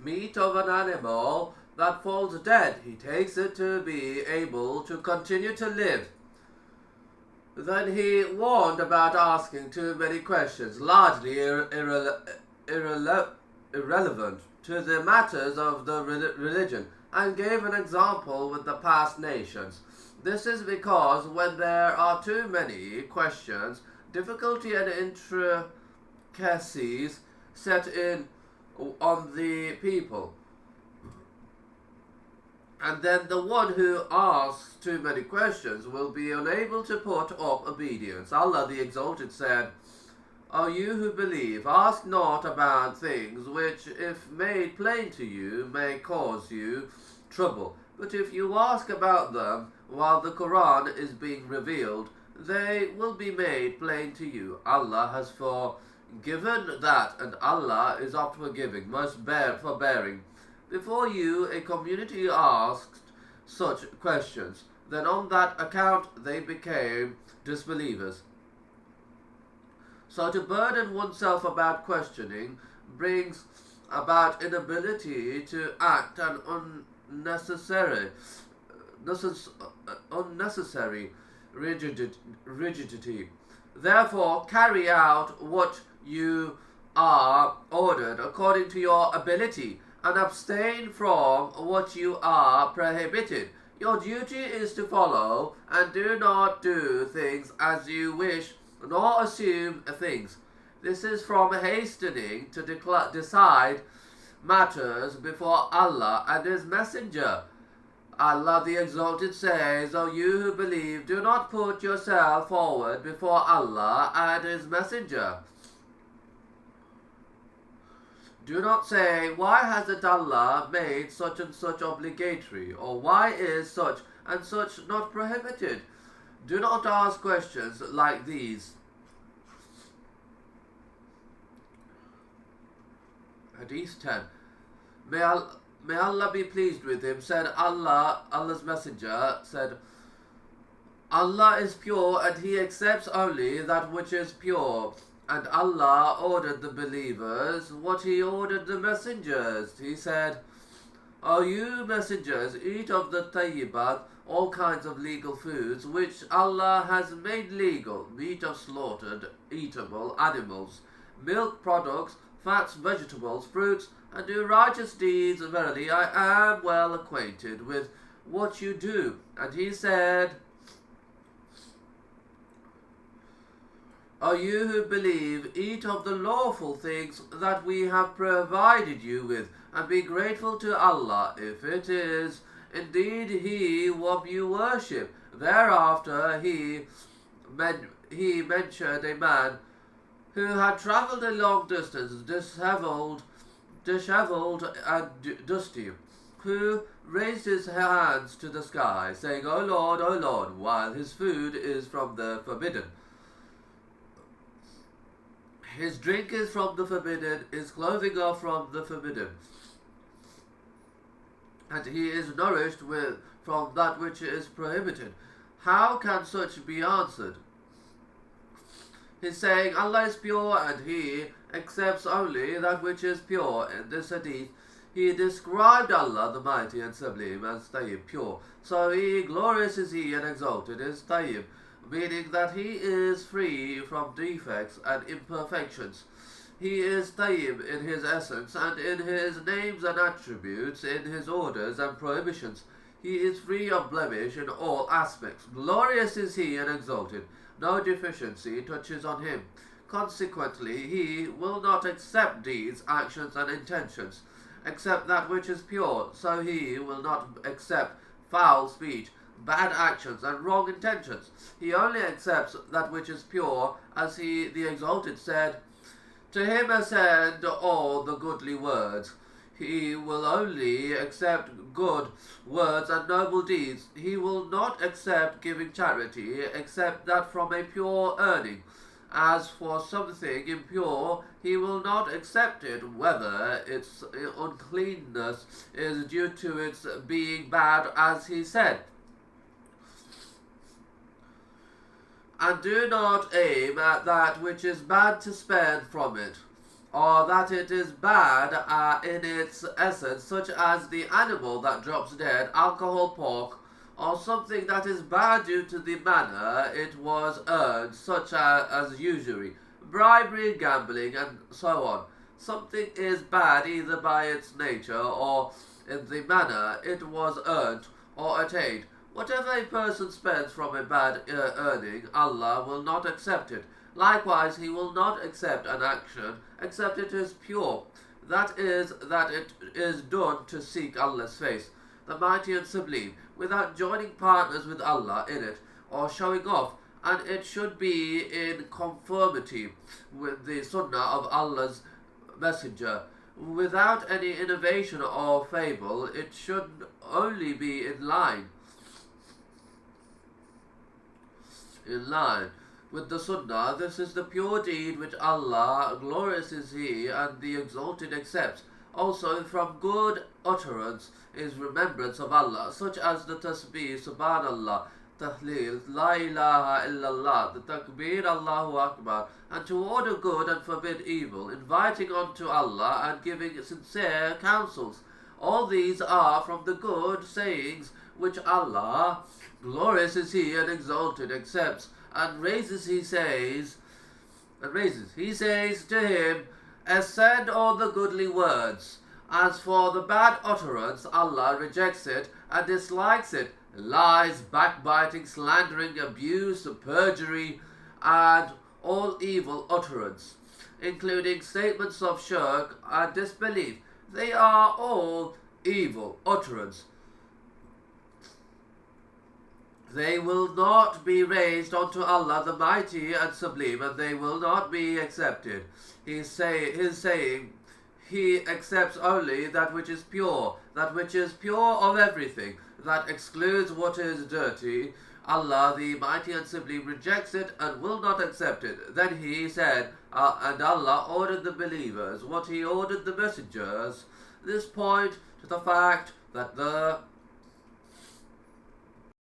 meat of an animal that falls dead, he takes it to be able to continue to live. Then he warned about asking too many questions, largely irrelevant to the matters of the religion, and gave an example with the past nations. This is because when there are too many questions, difficulty and intricacies set in on the people. And then the one who asks too many questions will be unable to put up obedience. Allah the Exalted said, O you who believe, ask not about things which, if made plain to you, may cause you trouble. But if you ask about them while the Quran is being revealed, they will be made plain to you. Allah has forgiven that, and Allah is oft forgiving, most forbearing. Before you, a community asked such questions. Then on that account they became disbelievers. So to burden oneself about questioning brings about inability to act and unnecessary rigidity. Therefore, carry out what you are ordered according to your ability, and abstain from what you are prohibited. Your duty is to follow, and do not do things as you wish, nor assume things. This is from hastening to decide matters before Allah and His Messenger. Allah the Exalted says, O you who believe, do not put yourself forward before Allah and His Messenger. Do not say, why hasn't Allah made such and such obligatory, or why is such and such not prohibited? Do not ask questions like these. Hadith 10. May Allah be pleased with him, said Allah's Messenger said, Allah is pure and He accepts only that which is pure. And Allah ordered the believers what He ordered the messengers. He said, O you messengers, eat of the tayyibat, all kinds of legal foods, which Allah has made legal, meat of slaughtered, eatable animals, milk products, fats, vegetables, fruits, and do righteous deeds. Verily, I am well acquainted with what you do. And He said, O you who believe, eat of the lawful things that we have provided you with, and be grateful to Allah, if it is indeed He whom you worship. Thereafter he mentioned a man who had travelled a long distance, dishevelled and dusty, who raised his hands to the sky, saying, O Lord, while his food is from the forbidden. His drink is from the forbidden, his clothing are from the forbidden, and he is nourished from that which is prohibited. How can such be answered? He's saying Allah is pure and He accepts only that which is pure. In this hadith, He described Allah the Mighty and Sublime as Tayyib, pure. So glorious is He and exalted is Tayyib, meaning that He is free from defects and imperfections. He is Tayyib in His essence and in His names and attributes, in His orders and prohibitions. He is free of blemish in all aspects. Glorious is He and exalted. No deficiency touches on Him. Consequently, He will not accept deeds, actions and intentions, except that which is pure. So He will not accept foul speech, bad actions and wrong intentions. He only accepts that which is pure, as He, the Exalted, said, to Him ascend all the goodly words. He will only accept good words and noble deeds. He will not accept giving charity, except that from a pure earning. As for something impure, He will not accept it, whether its uncleanness is due to its being bad, as He said. And do not aim at that which is bad to spend from it. or that it is bad in its essence, such as the animal that drops dead, alcohol, pork, or something that is bad due to the manner it was earned, such as usury, bribery, gambling, and so on. Something is bad either by its nature or in the manner it was earned or attained. Whatever a person spends from a bad earning, Allah will not accept it. Likewise, He will not accept an action except it is pure. That is, that it is done to seek Allah's face, the Mighty and Sublime, without joining partners with Allah in it or showing off, and it should be in conformity with the Sunnah of Allah's Messenger. Without any innovation or fable, it should only be in line with the Sunnah. This is the pure deed which Allah, glorious is He, and the Exalted accepts. Also from good utterance is remembrance of Allah, such as the Tasbih, Subhanallah, Tahleel, La ilaha illallah, the Takbir, Allahu Akbar, and to order good and forbid evil, inviting unto Allah and giving sincere counsels. All these are from the good sayings which Allah, glorious is He and exalted, accepts, and raises. He says to him, ascend all the goodly words. As for the bad utterance, Allah rejects it and dislikes it. Lies, backbiting, slandering, abuse, perjury, and all evil utterance, including statements of shirk and disbelief. They are all evil utterance. They will not be raised unto Allah the Mighty and Sublime, and they will not be accepted. His saying, He accepts only that which is pure of everything, that excludes what is dirty. Allah the Mighty and Sublime rejects it and will not accept it. Then He said, and Allah ordered the believers what He ordered the messengers. This point to the fact that the